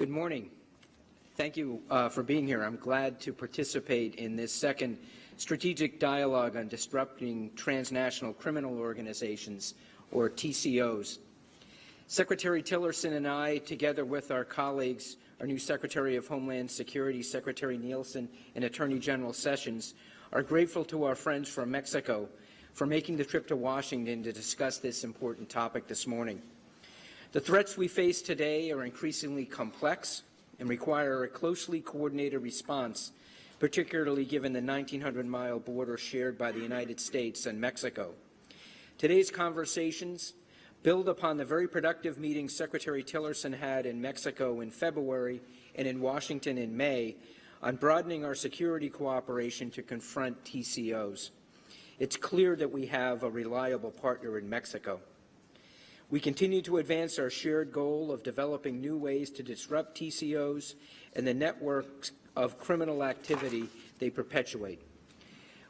Good morning. Thank you for being here. I'm glad to participate in this second strategic dialogue on disrupting transnational criminal organizations, or TCOs. Secretary Tillerson and I, together with our colleagues, our new Secretary of Homeland Security, Secretary Nielsen, and Attorney General Sessions, are grateful to our friends from Mexico for making the trip to Washington to discuss this important topic this morning. The threats we face today are increasingly complex and require a closely coordinated response, particularly given the 1,900-mile border shared by the United States and Mexico. Today's conversations build upon the very productive meetings Secretary Tillerson had in Mexico in February and in Washington in May on broadening our security cooperation to confront TCOs. It's clear that we have a reliable partner in Mexico. We continue to advance our shared goal of developing new ways to disrupt TCOs and the networks of criminal activity they perpetuate.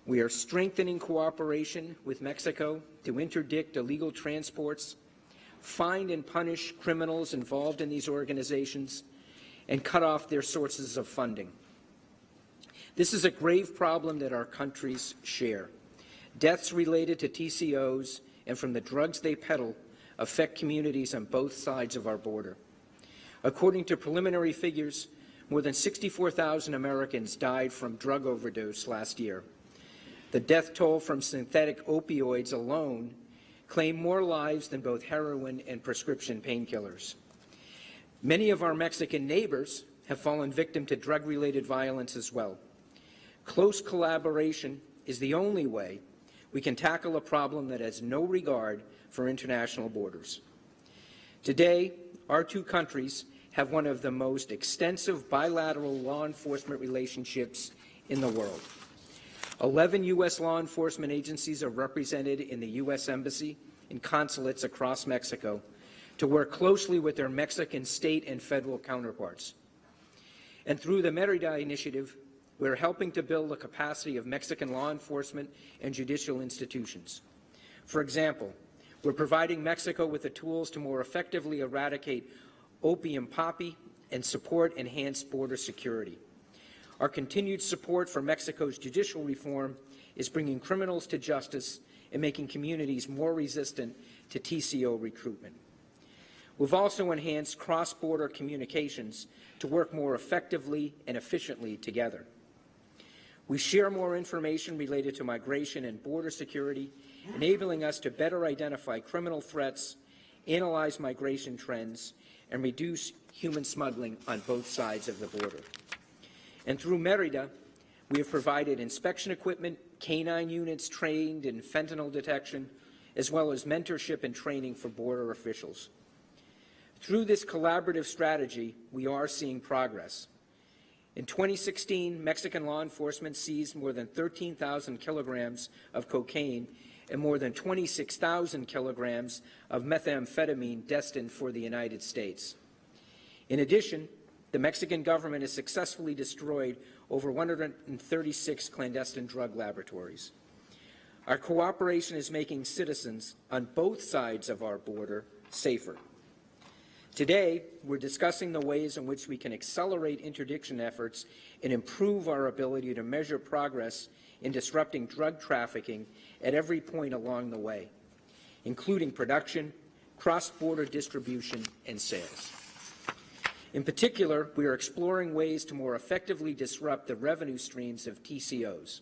We are strengthening cooperation with Mexico to interdict illegal transports, find and punish criminals involved in these organizations, and cut off their sources of funding. This is a grave problem that our countries share. Deaths related to TCOs and from the drugs they peddle affect communities on both sides of our border. According to preliminary figures, more than 64,000 Americans died from drug overdose last year. The death toll from synthetic opioids alone claimed more lives than both heroin and prescription painkillers. Many of our Mexican neighbors have fallen victim to drug-related violence as well. Close collaboration is the only way we can tackle a problem that has no regard for international borders. Today, our two countries have one of the most extensive bilateral law enforcement relationships in the world. 11 U.S. law enforcement agencies are represented in the U.S. Embassy and consulates across Mexico to work closely with their Mexican state and federal counterparts. And through the Mérida Initiative, we're helping to build the capacity of Mexican law enforcement and judicial institutions. For example, we're providing Mexico with the tools to more effectively eradicate opium poppy and support enhanced border security. Our continued support for Mexico's judicial reform is bringing criminals to justice and making communities more resistant to TCO recruitment. We've also enhanced cross-border communications to work more effectively and efficiently together. We share more information related to migration and border security, enabling us to better identify criminal threats, analyze migration trends, and reduce human smuggling on both sides of the border. And through Mérida, we have provided inspection equipment, canine units trained in fentanyl detection, as well as mentorship and training for border officials. Through this collaborative strategy, we are seeing progress. In 2016, Mexican law enforcement seized more than 13,000 kilograms of cocaine and more than 26,000 kilograms of methamphetamine destined for the United States. In addition, the Mexican government has successfully destroyed over 136 clandestine drug laboratories. Our cooperation is making citizens on both sides of our border safer. Today, we're discussing the ways in which we can accelerate interdiction efforts and improve our ability to measure progress in disrupting drug trafficking at every point along the way, including production, cross-border distribution, and sales. In particular, we are exploring ways to more effectively disrupt the revenue streams of TCOs.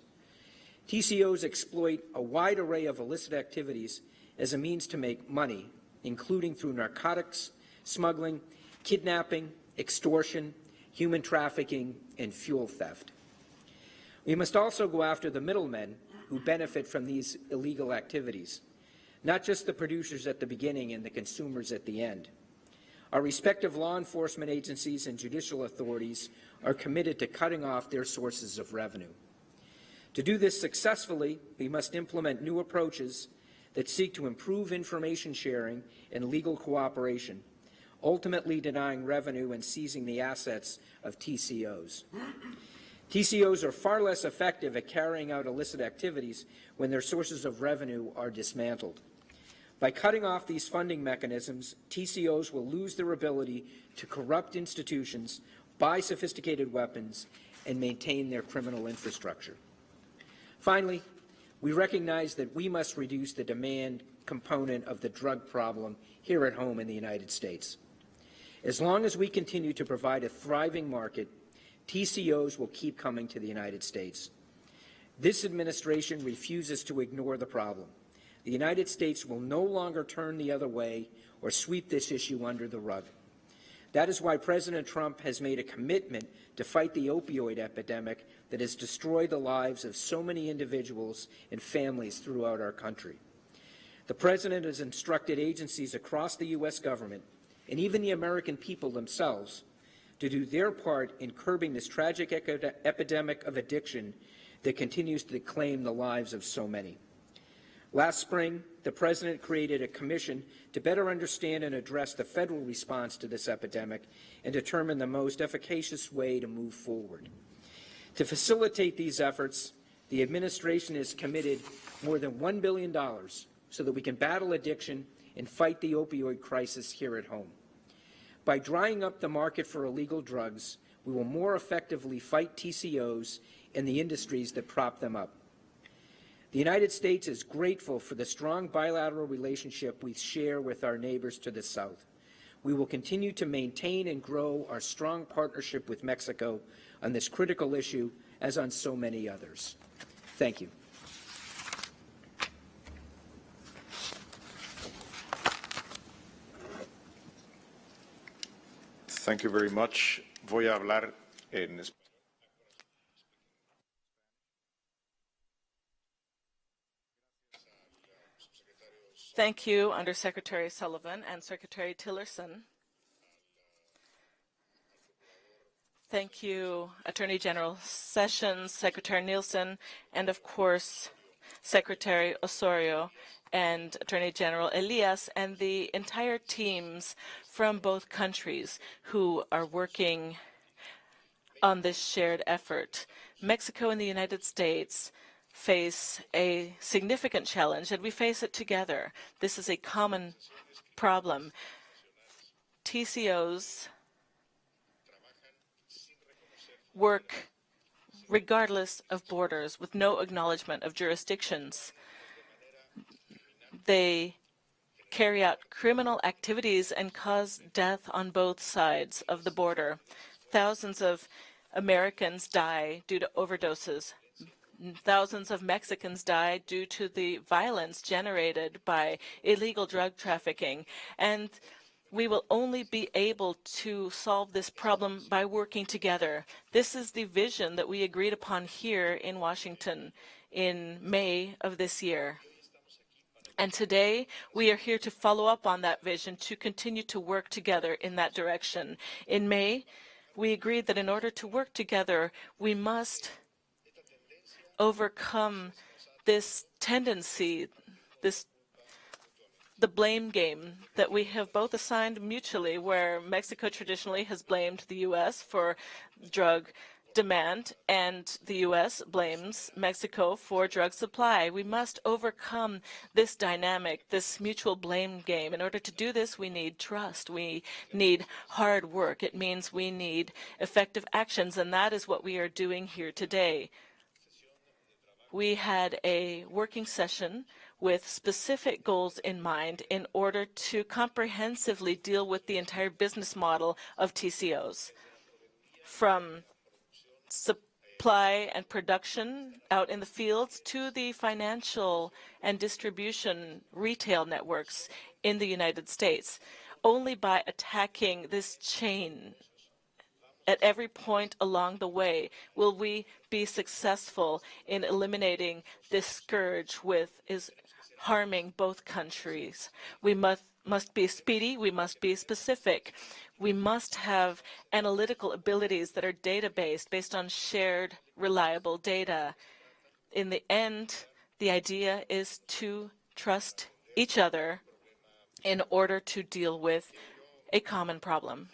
TCOs exploit a wide array of illicit activities as a means to make money, including through narcotics, smuggling, kidnapping, extortion, human trafficking, and fuel theft. We must also go after the middlemen who benefit from these illegal activities, not just the producers at the beginning and the consumers at the end. Our respective law enforcement agencies and judicial authorities are committed to cutting off their sources of revenue. To do this successfully, we must implement new approaches that seek to improve information sharing and legal cooperation, ultimately denying revenue and seizing the assets of TCOs. TCOs are far less effective at carrying out illicit activities when their sources of revenue are dismantled. By cutting off these funding mechanisms, TCOs will lose their ability to corrupt institutions, buy sophisticated weapons, and maintain their criminal infrastructure. Finally, we recognize that we must reduce the demand component of the drug problem here at home in the United States. As long as we continue to provide a thriving market, TCOs will keep coming to the United States. This administration refuses to ignore the problem. The United States will no longer turn the other way or sweep this issue under the rug. That is why President Trump has made a commitment to fight the opioid epidemic that has destroyed the lives of so many individuals and families throughout our country. The President has instructed agencies across the U.S. government and even the American people themselves to do their part in curbing this tragic epidemic of addiction that continues to claim the lives of so many. Last spring, the President created a commission to better understand and address the federal response to this epidemic and determine the most efficacious way to move forward. To facilitate these efforts, the administration has committed more than $1 billion so that we can battle addiction and fight the opioid crisis here at home. By drying up the market for illegal drugs, we will more effectively fight TCOs and the industries that prop them up. The United States is grateful for the strong bilateral relationship we share with our neighbors to the south. We will continue to maintain and grow our strong partnership with Mexico on this critical issue, as on so many others. Thank you. Thank you very much. Voy a hablar en español. Thank you, Undersecretary Sullivan and Secretary Tillerson. Thank you, Attorney General Sessions, Secretary Nielsen, and of course, Secretary Osorio and Attorney General Elias and the entire teams from both countries who are working on this shared effort. Mexico and the United States face a significant challenge, and we face it together. This is a common problem. TCOs work regardless of borders, with no acknowledgement of jurisdictions. They carry out criminal activities and cause death on both sides of the border. Thousands of Americans die due to overdoses. Thousands of Mexicans died due to the violence generated by illegal drug trafficking. And we will only be able to solve this problem by working together. This is the vision that we agreed upon here in Washington in May of this year. And today, we are here to follow up on that vision, to continue to work together in that direction. In May, we agreed that in order to work together, we must overcome this tendency, the blame game that we have both assigned mutually, where Mexico traditionally has blamed the U.S. for drug demand and the U.S. blames Mexico for drug supply. We must overcome this dynamic, this mutual blame game. In order to do this, we need trust. We need hard work. It means we need effective actions, and that is what we are doing here today. We had a working session with specific goals in mind in order to comprehensively deal with the entire business model of TCOs, from supply and production out in the fields to the financial and distribution retail networks in the United States. Only by attacking this chain at every point along the way will we be successful in eliminating this scourge which is harming both countries. We must be speedy. We must be specific. We must have analytical abilities that are data-based, based on shared, reliable data. In the end, the idea is to trust each other in order to deal with a common problem.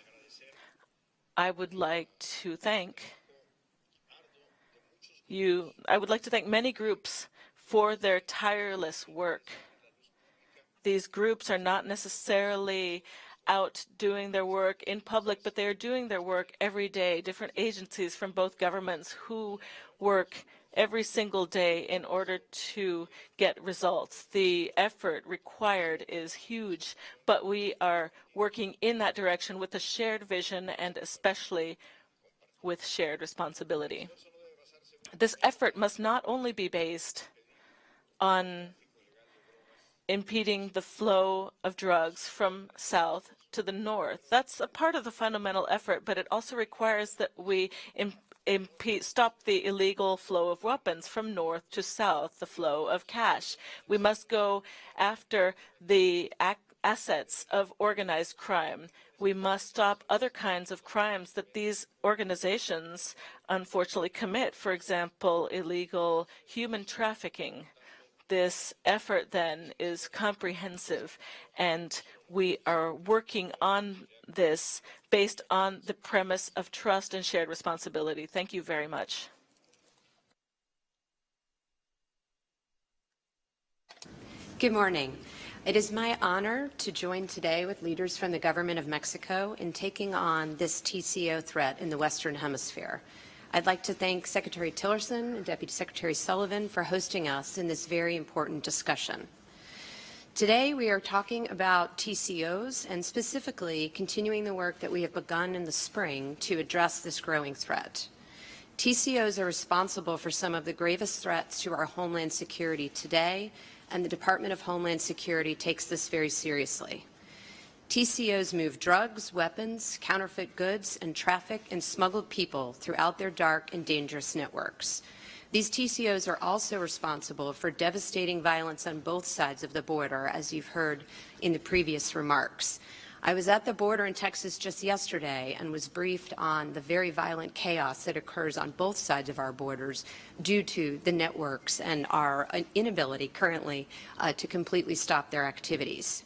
I would like to thank many groups for their tireless work. these groups are not necessarily out doing their work in public, but they are doing their work every day. Different agencies from both governments who work every single day in order to get results. The effort required is huge, but we are working in that direction with a shared vision and especially with shared responsibility. This effort must not only be based on impeding the flow of drugs from south to the north. That's a part of the fundamental effort, but it also requires that we stop the illegal flow of weapons from north to south, the flow of cash. We must go after the assets of organized crime. We must stop other kinds of crimes that these organizations unfortunately commit, for example, illegal human trafficking. This effort then is comprehensive, and we are working on this based on the premise of trust and shared responsibility. Thank you very much. Good morning. It is my honor to join today with leaders from the government of Mexico in taking on this TCO threat in the Western Hemisphere. I'd like to thank Secretary Tillerson and Deputy Secretary Sullivan for hosting us in this very important discussion. Today we are talking about TCOs and specifically continuing the work that we have begun in the spring to address this growing threat. TCOs are responsible for some of the gravest threats to our homeland security today, and the Department of Homeland Security takes this very seriously. TCOs move drugs, weapons, counterfeit goods, and traffic and smuggled people throughout their dark and dangerous networks. These TCOs are also responsible for devastating violence on both sides of the border, as you've heard in the previous remarks. I was at the border in Texas just yesterday and was briefed on the very violent chaos that occurs on both sides of our borders due to the networks and our inability currently to completely stop their activities.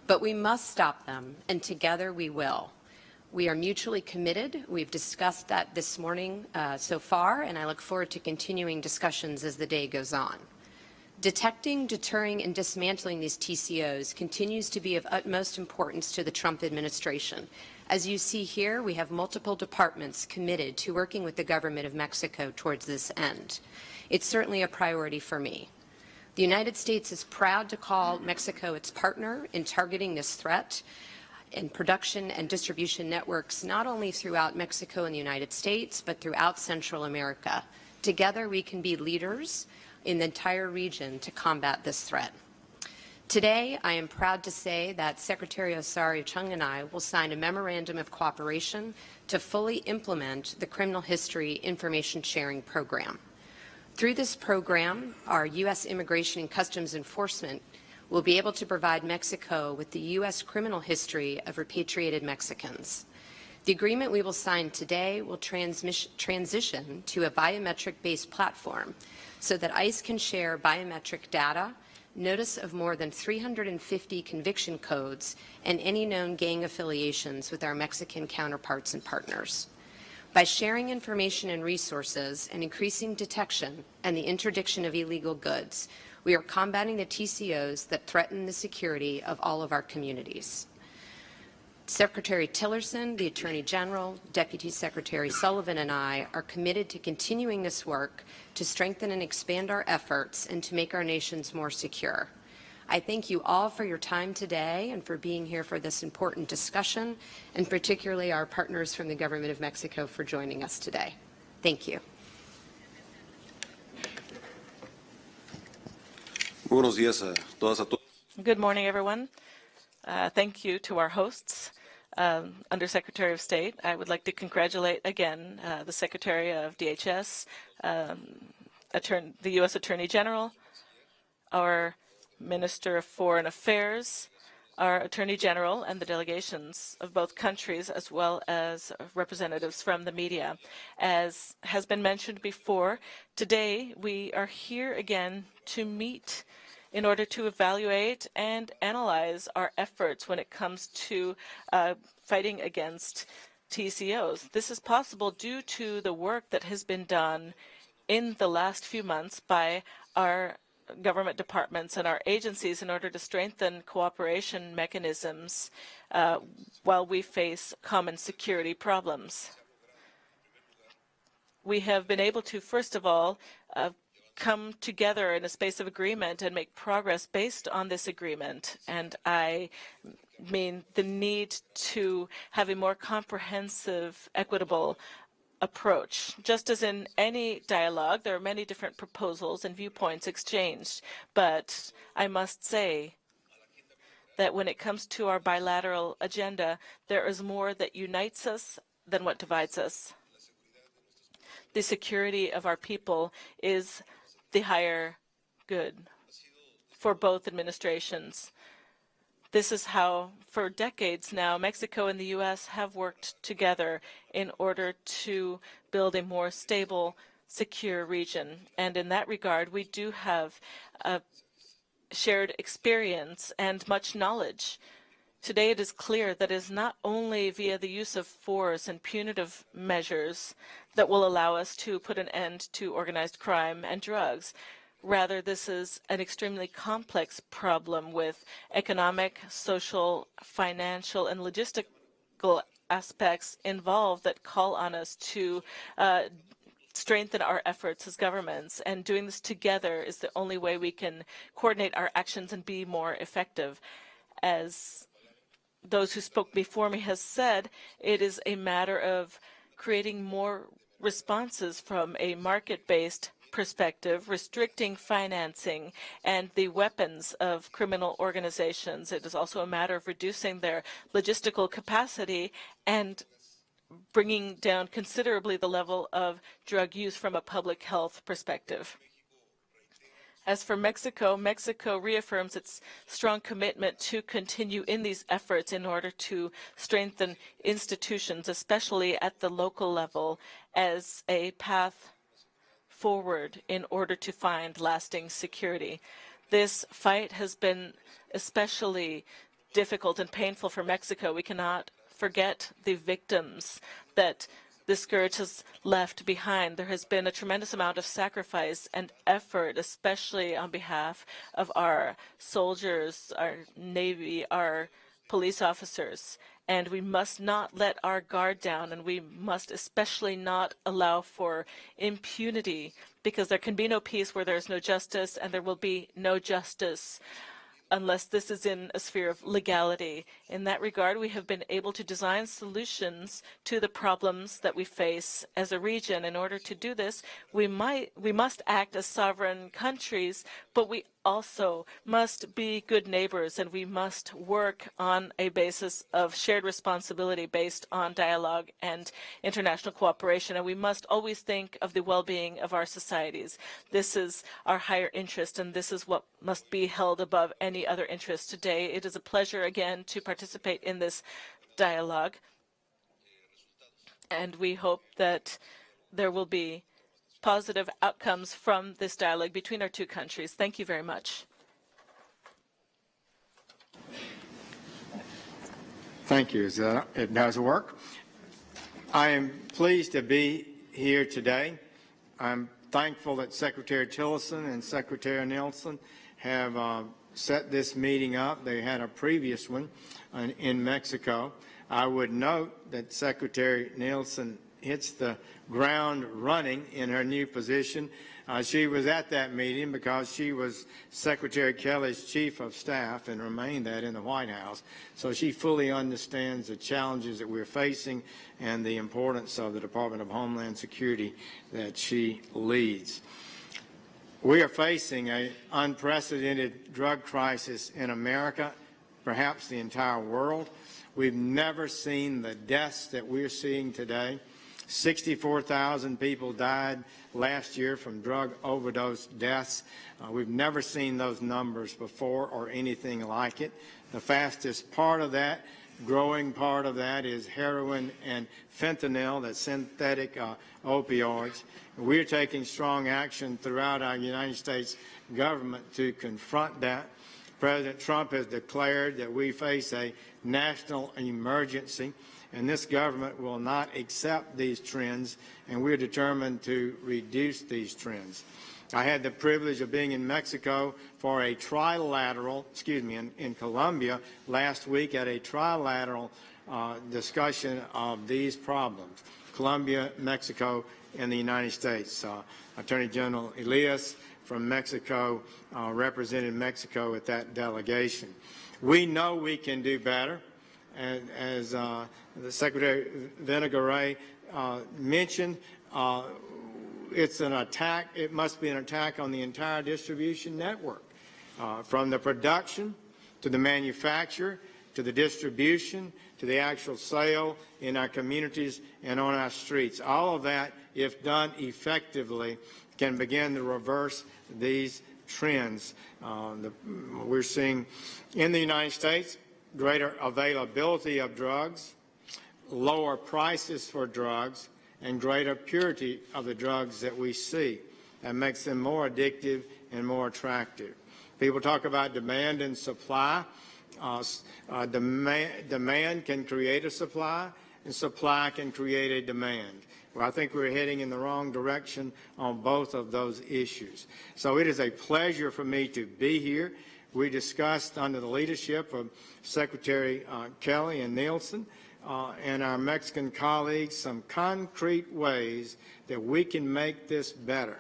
But we must stop them, and together we will. We are mutually committed. We've discussed that this morning so far, and I look forward to continuing discussions as the day goes on. Detecting, deterring, and dismantling these TCOs continues to be of utmost importance to the Trump administration. As you see here, we have multiple departments committed to working with the government of Mexico towards this end. It's certainly a priority for me. The United States is proud to call Mexico its partner in targeting this threat in production and distribution networks, not only throughout Mexico and the United States, but throughout Central America. Together, we can be leaders in the entire region to combat this threat. Today, I am proud to say that Secretary Osorio, Chong, and I will sign a memorandum of cooperation to fully implement the Criminal History Information Sharing Program. Through this program, our U.S. Immigration and Customs Enforcement will be able to provide Mexico with the U.S. criminal history of repatriated Mexicans. The agreement we will sign today will transition to a biometric-based platform so that ICE can share biometric data, notice of more than 350 conviction codes, and any known gang affiliations with our Mexican counterparts and partners. By sharing information and resources and increasing detection and the interdiction of illegal goods, we are combating the TCOs that threaten the security of all of our communities. Secretary Tillerson, the Attorney General, Deputy Secretary Sullivan, and I are committed to continuing this work to strengthen and expand our efforts and to make our nations more secure. I thank you all for your time today and for being here for this important discussion, and particularly our partners from the Government of Mexico for joining us today. Thank you. Buenos días a todas a todos. Good morning, everyone. Thank you to our hosts. Undersecretary of State, I would like to congratulate again the Secretary of DHS, the U.S. Attorney General, our Minister of Foreign Affairs, our Attorney General, and the delegations of both countries, as well as representatives from the media. As has been mentioned before, today we are here again to meet in order to evaluate and analyze our efforts when it comes to fighting against TCOs. This is possible due to the work that has been done in the last few months by our government departments and our agencies in order to strengthen cooperation mechanisms while we face common security problems. We have been able to, first of all, come together in a space of agreement and make progress based on this agreement. And I mean the need to have a more comprehensive, equitable approach. Just as in any dialogue, there are many different proposals and viewpoints exchanged. But I must say that when it comes to our bilateral agenda, there is more that unites us than what divides us. The security of our people is the higher good for both administrations. This is how, for decades now, Mexico and the U.S. have worked together in order to build a more stable, secure region. And in that regard, we do have a shared experience and much knowledge. Today, it is clear that it is not only via the use of force and punitive measures that will allow us to put an end to organized crime and drugs. Rather, this is an extremely complex problem with economic, social, financial, and logistical aspects involved that call on us to strengthen our efforts as governments. And doing this together is the only way we can coordinate our actions and be more effective. As those who spoke before me has said, it is a matter of creating more responses from a market-based perspective, restricting financing and the weapons of criminal organizations. It is also a matter of reducing their logistical capacity and bringing down considerably the level of drug use from a public health perspective. As for Mexico, Mexico reaffirms its strong commitment to continue in these efforts in order to strengthen institutions, especially at the local level, as a path forward in order to find lasting security. This fight has been especially difficult and painful for Mexico. We cannot forget the victims that this scourge has left behind. There has been a tremendous amount of sacrifice and effort, especially on behalf of our soldiers, our Navy, our police officers. And we must not let our guard down, and we must especially not allow for impunity, because there can be no peace where there is no justice, and there will be no justice unless this is in a sphere of legality. In that regard, we have been able to design solutions to the problems that we face as a region. In order to do this, we must act as sovereign countries, but we also must be good neighbors, and we must work on a basis of shared responsibility based on dialogue and international cooperation. And we must always think of the well-being of our societies. This is our higher interest, and this is what must be held above any other interest today. It is a pleasure again to participate in this dialogue, and we hope that there will be positive outcomes from this dialogue between our two countries. Thank you very much. Thank you. It does work. I am pleased to be here today. I'm thankful that Secretary Tillerson and Secretary Nielsen have set this meeting up. They had a previous one in Mexico. I would note that Secretary Nielsen hits the ground running in her new position. She was at that meeting because she was Secretary Kelly's chief of staff and remained that in the White House. So she fully understands the challenges that we're facing and the importance of the Department of Homeland Security that she leads. We are facing an unprecedented drug crisis in America, perhaps the entire world. We've never seen the deaths that we're seeing today. 64,000 people died last year from drug overdose deaths. We've never seen those numbers before or anything like it. The fastest part of that, growing part of that, is heroin and fentanyl, the synthetic opioids. We're taking strong action throughout our United States government to confront that. President Trump has declared that we face a national emergency, and this government will not accept these trends, and we're determined to reduce these trends. I had the privilege of being in Mexico for a trilateral, in Colombia last week at a trilateral discussion of these problems. Colombia, Mexico, and the United States. Attorney General Elias from Mexico represented Mexico at that delegation. We know we can do better. And as the Secretary Videgaray mentioned, it's an attack. It must be an attack on the entire distribution network, from the production to the manufacture to the distribution to the actual sale in our communities and on our streets. All of that, if done effectively, can begin to reverse these trends. We're seeing in the United States greater availability of drugs, lower prices for drugs, and greater purity of the drugs that we see. That makes them more addictive and more attractive. People talk about demand and supply. Demand can create a supply, and supply can create a demand. Well, I think we're heading in the wrong direction on both of those issues. So it is a pleasure for me to be here. We discussed under the leadership of Secretary Kelly and Nielsen and our Mexican colleagues some concrete ways that we can make this better.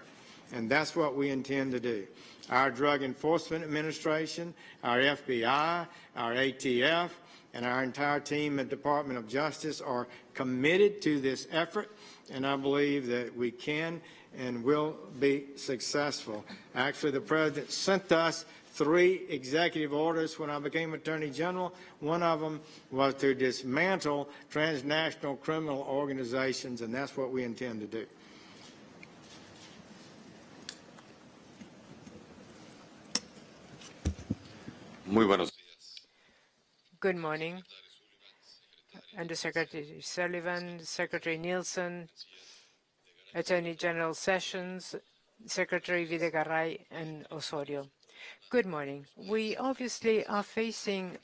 And that's what we intend to do. Our Drug Enforcement Administration, our FBI, our ATF, and our entire team at Department of Justice are committed to this effort, and I believe that we can and will be successful. Actually, the President sent us 3 executive orders when I became Attorney General. One of them was to dismantle transnational criminal organizations, and that's what we intend to do. Muy buenos días. Good morning. Undersecretary Sullivan, Secretary Nielsen, Attorney General Sessions, Secretary Videgaray, and Osorio. Good morning. We obviously are facing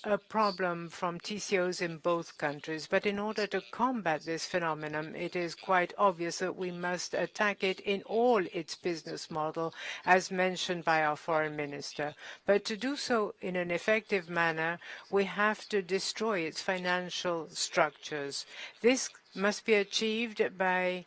a problem from TCOs in both countries, but in order to combat this phenomenon, it is quite obvious that we must attack it in all its business model, as mentioned by our foreign minister. But to do so in an effective manner, we have to destroy its financial structures. This must be achieved by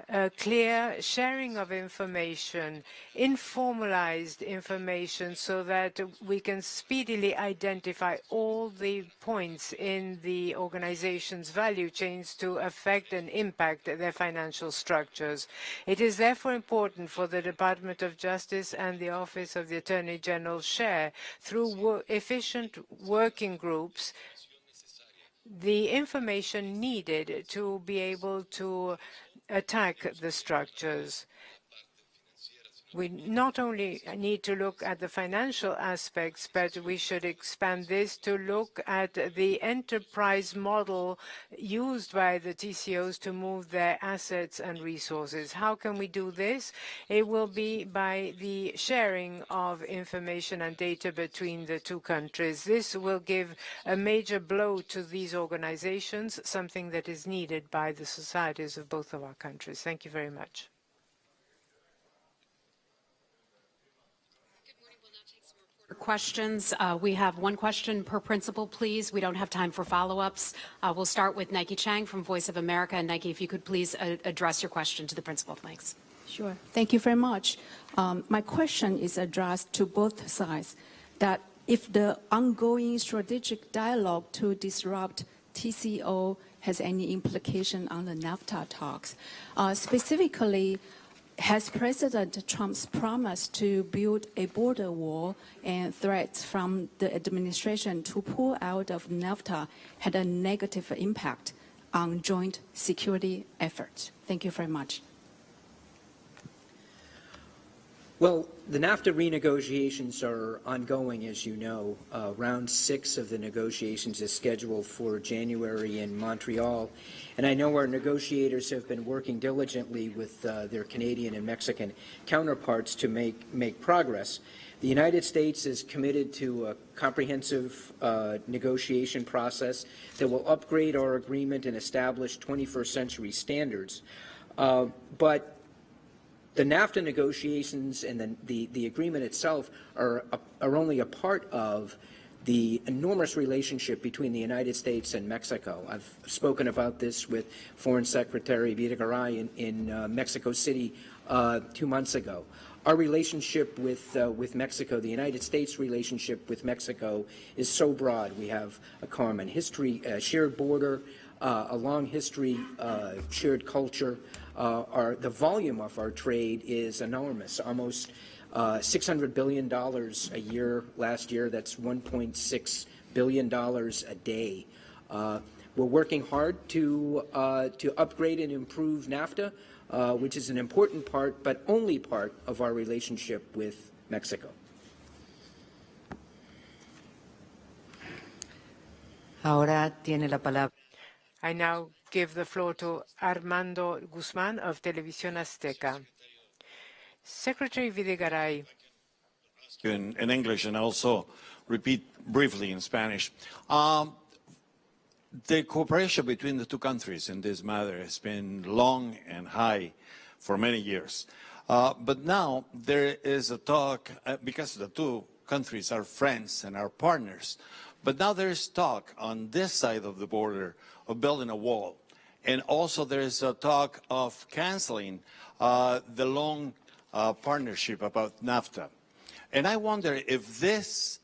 a clear sharing of information, informalized information, so that we can speedily identify all the points in the organization's value chains to affect and impact their financial structures. It is therefore important for the Department of Justice and the Office of the Attorney General share, through efficient working groups, the information needed to be able to attack the structures. We not only need to look at the financial aspects, but we should expand this to look at the enterprise model used by the TCOs to move their assets and resources. How can we do this? It will be by the sharing of information and data between the two countries. This will give a major blow to these organizations, something that is needed by the societies of both of our countries. Thank you very much. Questions. We have one question per principal, please. We don't have time for follow-ups. We'll start with Nike Chang from Voice of America. And Nike, if you could please address your question to the principal. Thanks. Sure. Thank you very much. My question is addressed to both sides, that if the ongoing strategic dialogue to disrupt TCO has any implication on the NAFTA talks. Specifically, has President Trump's promise to build a border wall and threats from the administration to pull out of NAFTA had a negative impact on joint security efforts? Thank you very much. Well, the NAFTA renegotiations are ongoing, as you know. Round 6 of the negotiations is scheduled for January in Montreal. And I know our negotiators have been working diligently with their Canadian and Mexican counterparts to make progress. The United States is committed to a comprehensive negotiation process that will upgrade our agreement and establish 21st century standards. But The NAFTA negotiations and the agreement itself are only a part of the enormous relationship between the United States and Mexico. I've spoken about this with Foreign Secretary Videgaray in Mexico City 2 months ago. Our relationship with Mexico, the United States relationship with Mexico, is so broad. We have a common history, a shared border, a long history, shared culture. The volume of our trade is enormous, almost $600 billion a year last year. That's $1.6 billion a day. We're working hard to upgrade and improve NAFTA, which is an important part, but only part of our relationship with Mexico. Ahora tiene la palabra. I now give the floor to Armando Guzmán of Televisión Azteca. Secretary Videgaray. In English and also repeat briefly in Spanish. The cooperation between the two countries in this matter has been long and high for many years. But now there is a talk, because the two countries are friends and are partners, but now there is talk on this side of the border of building a wall. And also there is a talk of canceling the long partnership about NAFTA. And I wonder if these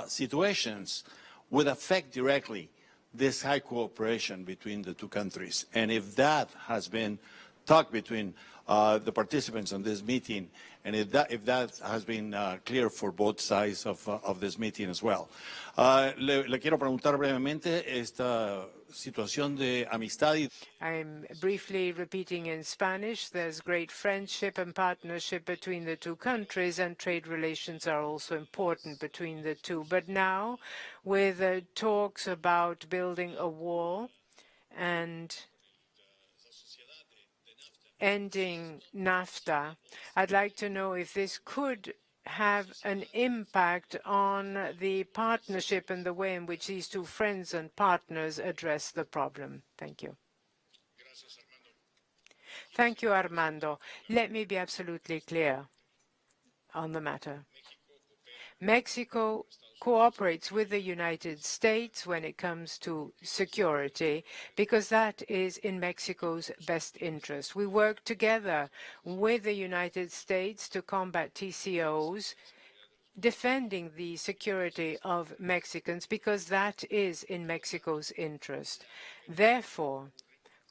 situations would affect directly this high cooperation between the two countries, and if that has been talked between the participants on this meeting, and if that has been clear for both sides of this meeting as well. Le quiero preguntar brevemente esta situación de amistad. I'm briefly repeating in Spanish. There's great friendship and partnership between the two countries, and trade relations are also important between the two. But now, with talks about building a wall and ending NAFTA, I'd like to know if this could have an impact on the partnership and the way in which these two friends and partners address the problem. Thank you. Thank you, Armando. Let me be absolutely clear on the matter. Mexico cooperates with the United States when it comes to security, because that is in Mexico's best interest. We work together with the United States to combat TCOs, defending the security of Mexicans, because that is in Mexico's interest. Therefore,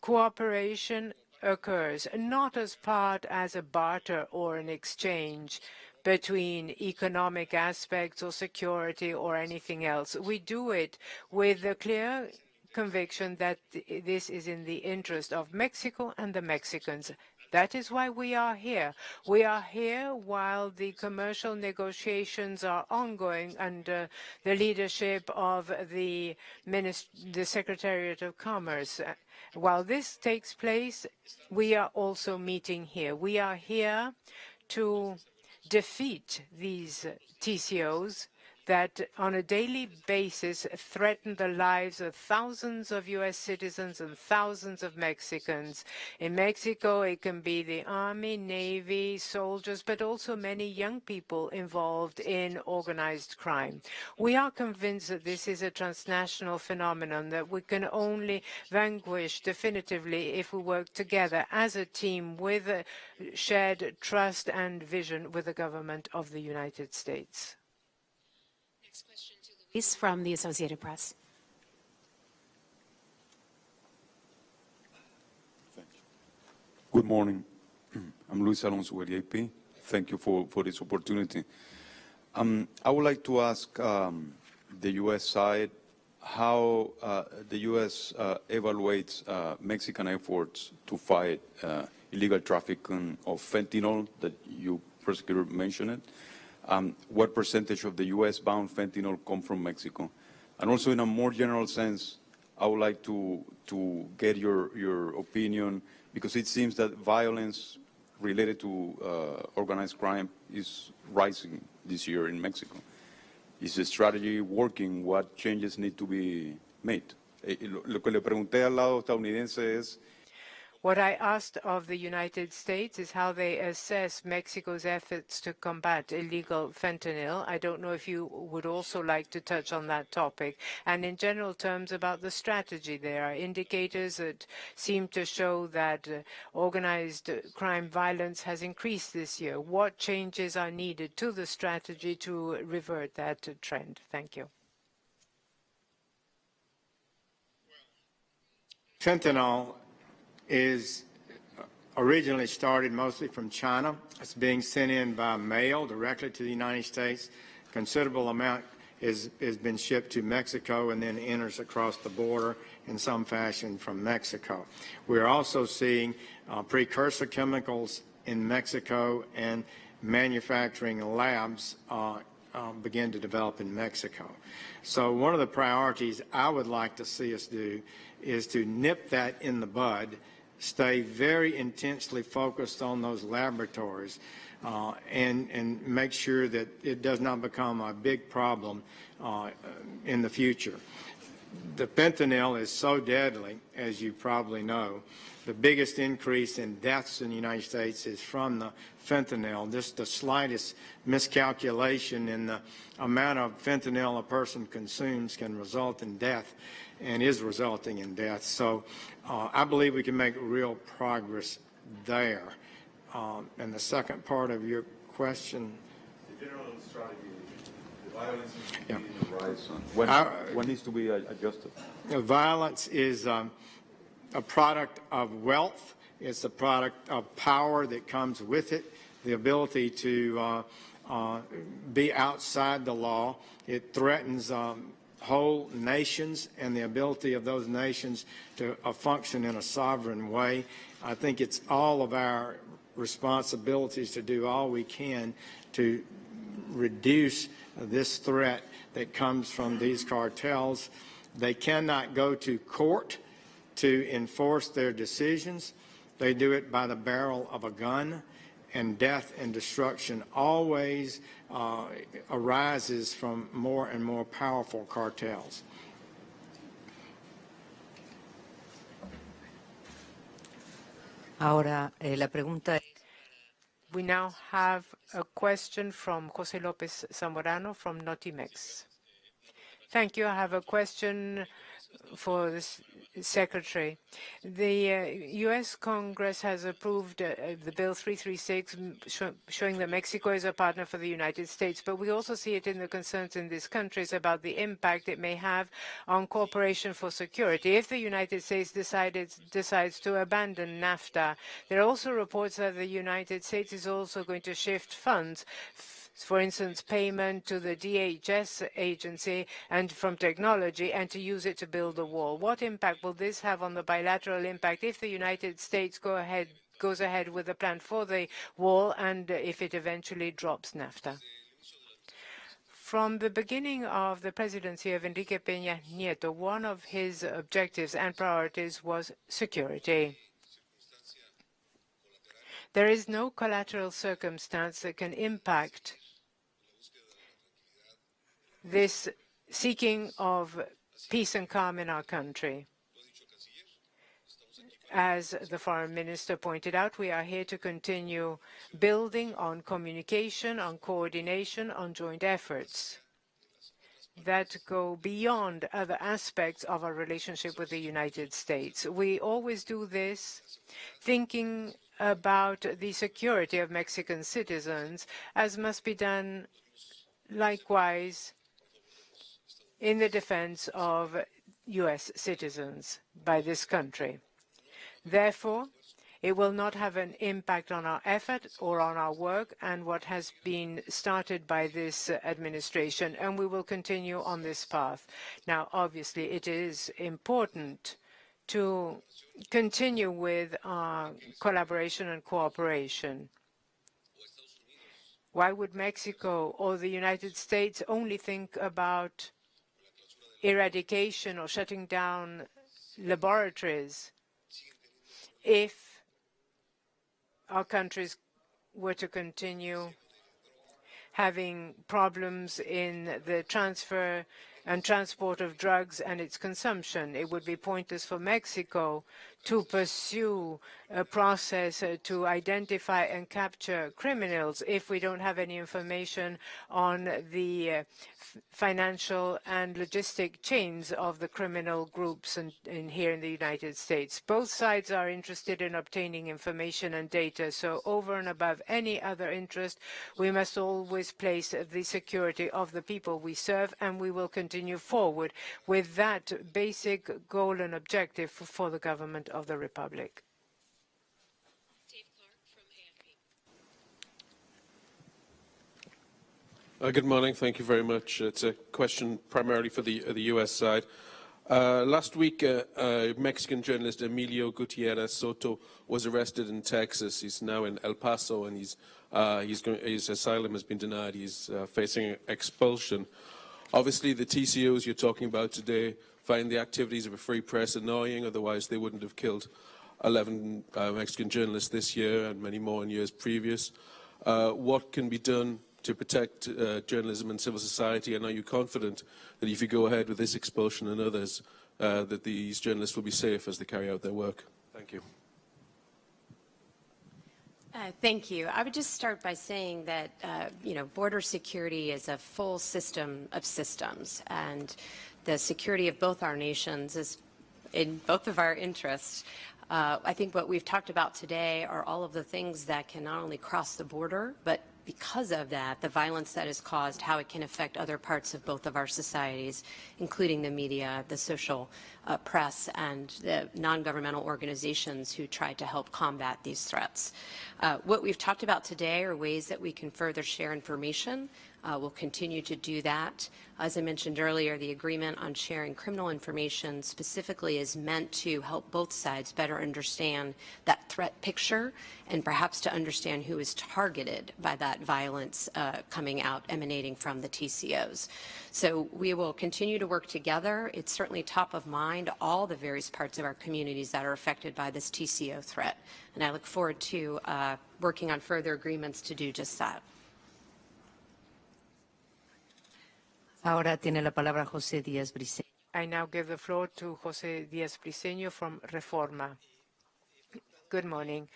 cooperation occurs not as a barter or an exchange between economic aspects or security or anything else. We do it with the clear conviction that this is in the interest of Mexico and the Mexicans. That is why we are here. We are here while the commercial negotiations are ongoing under the leadership of the Secretariat of Commerce. While this takes place, we are also meeting here. We are here to defeat these TCOs that on a daily basis threaten the lives of thousands of U.S. citizens and thousands of Mexicans. In Mexico, it can be the Army, Navy, soldiers, but also many young people involved in organized crime. We are convinced that this is a transnational phenomenon that we can only vanquish definitively if we work together as a team with a shared trust and vision with the government of the United States. Luis from the Associated Press. Thank you. Good morning. I'm Luis Alonso with AP. Thank you for this opportunity. I would like to ask the U.S. side how the U.S. evaluates Mexican efforts to fight illegal trafficking of fentanyl that you, Prosecutor, mentioned. What percentage of the U.S.-bound fentanyl come from Mexico? And also, in a more general sense, I would like to get your opinion, because it seems that violence related to organized crime is rising this year in Mexico. Is the strategy working? What changes need to be made? Lo que le pregunté al lado estadounidense es... What I asked of the United States is how they assess Mexico's efforts to combat illegal fentanyl. I don't know if you would also like to touch on that topic. And in general terms about the strategy, there are indicators that seem to show that organized crime violence has increased this year. What changes are needed to the strategy to revert that trend? Thank you. Fentanyl is originally started mostly from China. It's being sent in by mail directly to the United States. Considerable amount has been shipped to Mexico and then enters across the border in some fashion from Mexico. We're also seeing precursor chemicals in Mexico, and manufacturing labs begin to develop in Mexico. So one of the priorities I would like to see us do is to nip that in the bud, stay very intensely focused on those laboratories, and make sure that it does not become a big problem in the future. The fentanyl is so deadly, as you probably know. The biggest increase in deaths in the United States is from the fentanyl. Just the slightest miscalculation in the amount of fentanyl a person consumes can result in death, and is resulting in death. So I believe we can make real progress there. And the second part of your question? The general strategy, the violence is the rise. When needs to be adjusted? Violence is a product of wealth. It's a product of power that comes with it, the ability to be outside the law. It threatens whole nations and the ability of those nations to function in a sovereign way. I think it's all of our responsibilities to do all we can to reduce this threat that comes from these cartels. They cannot go to court to enforce their decisions. They do it by the barrel of a gun, and death and destruction always arises from more and more powerful cartels. Ahora, la pregunta es... We now have a question from José López Zamorano from Notimex. Thank you. I have a question for the Secretary. The U.S. Congress has approved the Bill 336 showing that Mexico is a partner for the United States, but we also see it in the concerns in these countries about the impact it may have on cooperation for security. If the United States decides to abandon NAFTA, there are also reports that the United States is also going to shift funds, for instance, payment to the DHS agency and from technology, and to use it to build a wall. What impact will this have on the bilateral impact if the United States goes ahead with the plan for the wall, and if it eventually drops NAFTA? From the beginning of the presidency of Enrique Peña Nieto, one of his objectives and priorities was security. There is no collateral circumstance that can impact this seeking of peace and calm in our country. As the Foreign Minister pointed out, we are here to continue building on communication, on coordination, on joint efforts that go beyond other aspects of our relationship with the United States. We always do this thinking about the security of Mexican citizens, as must be done likewise in the defense of U.S. citizens by this country. Therefore, it will not have an impact on our effort or on our work and what has been started by this administration, and we will continue on this path. Now, obviously, it is important to continue with our collaboration and cooperation. Why would Mexico or the United States only think about eradication or shutting down laboratories if our countries were to continue having problems in the transfer and transport of drugs and its consumption. It would be pointless for Mexico to pursue a process to identify and capture criminals if we don't have any information on the financial and logistic chains of the criminal groups in here in the United States. Both sides are interested in obtaining information and data, so over and above any other interest, we must always place the security of the people we serve, and we will continue forward with that basic goal and objective for the government of the Republic. Good morning. Thank you very much. It's a question primarily for the U.S. side. Last week, Mexican journalist Emilio Gutierrez Soto was arrested in Texas. He's now in El Paso, and his asylum has been denied. He's facing expulsion. Obviously, the TCOs you're talking about today find the activities of a free press annoying, otherwise they wouldn't have killed 11 Mexican journalists this year and many more in years previous. What can be done to protect journalism and civil society, and are you confident that if you go ahead with this expulsion and others, that these journalists will be safe as they carry out their work? Thank you. Thank you. I would just start by saying that, border security is a full system of systems, and the security of both our nations is in both of our interests. I think what we've talked about today are all of the things that can not only cross the border, but because of that, the violence that is caused, how it can affect other parts of both of our societies, including the media, the social press, and the non-governmental organizations who try to help combat these threats. What we've talked about today are ways that we can further share information. We'll continue to do that. As I mentioned earlier, the agreement on sharing criminal information specifically is meant to help both sides better understand that threat picture and perhaps to understand who is targeted by that violence coming out, emanating from the TCOs. So we will continue to work together. It's certainly top of mind, all the various parts of our communities that are affected by this TCO threat. And I look forward to working on further agreements to do just that. Ahora tiene la palabra José Díaz Briceño. I now give the floor to José Díaz Briceño from Reforma. Good morning.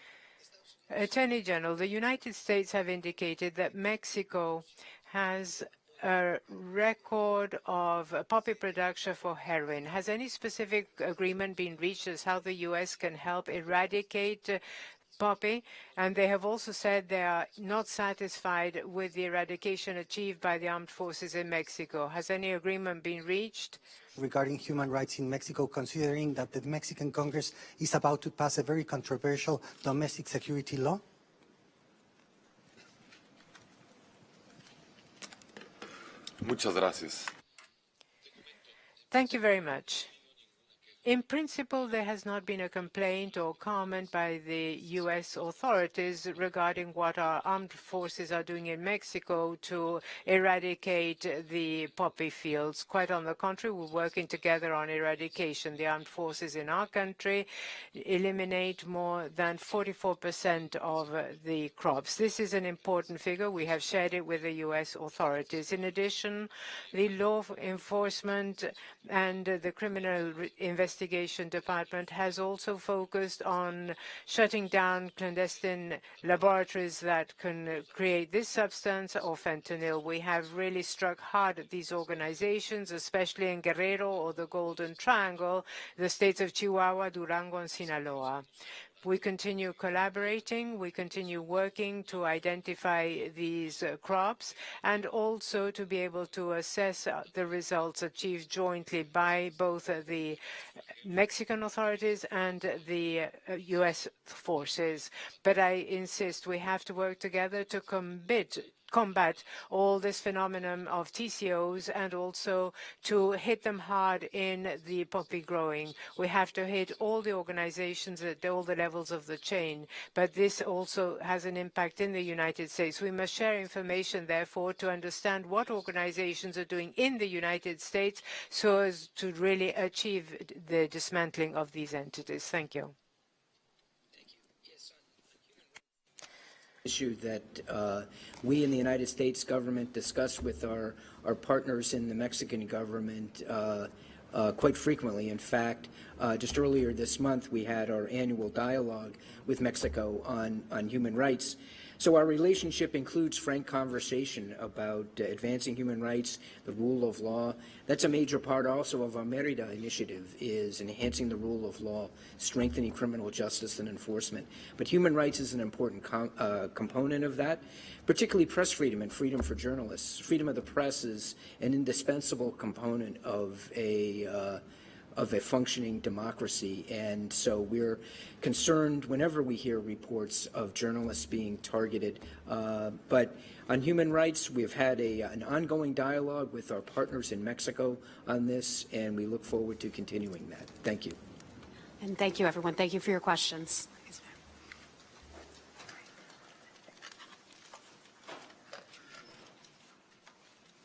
Attorney General, the United States have indicated that Mexico has a record of poppy production for heroin. Has any specific agreement been reached as how the U.S. can help eradicate poppy? And they have also said they are not satisfied with the eradication achieved by the armed forces in Mexico. Has any agreement been reached? Regarding human rights in Mexico, considering that the Mexican Congress is about to pass a very controversial domestic security law? Muchas gracias. Thank you very much. In principle, there has not been a complaint or comment by the U.S. authorities regarding what our armed forces are doing in Mexico to eradicate the poppy fields. Quite on the contrary, we're working together on eradication. The armed forces in our country eliminate more than 44% of the crops. This is an important figure. We have shared it with the U.S. authorities. In addition, the law enforcement and the criminal investigation department has also focused on shutting down clandestine laboratories that can create this substance or fentanyl. We have really struck hard at these organizations, especially in Guerrero or the Golden Triangle, the states of Chihuahua, Durango, and Sinaloa. We continue collaborating, we continue working to identify these crops and also to be able to assess the results achieved jointly by both the Mexican authorities and the U.S. forces. But I insist we have to work together to combat all this phenomenon of TCOs and also to hit them hard in the poppy growing. We have to hit all the organizations at all the levels of the chain, but this also has an impact in the United States. We must share information, therefore, to understand what organizations are doing in the United States so as to really achieve the dismantling of these entities. Thank you. issue that we in the United States government discuss with our partners in the Mexican government quite frequently. In fact, just earlier this month, we had our annual dialogue with Mexico on human rights. So our relationship includes frank conversation about advancing human rights, the rule of law. That's a major part also of our Merida initiative, is enhancing the rule of law, strengthening criminal justice and enforcement. But human rights is an important component of that, particularly press freedom and freedom for journalists. Freedom of the press is an indispensable component of a functioning democracy, and so we're concerned whenever we hear reports of journalists being targeted. But on human rights, we've had an ongoing dialogue with our partners in Mexico on this, and we look forward to continuing that. Thank you. And thank you, everyone. Thank you for your questions.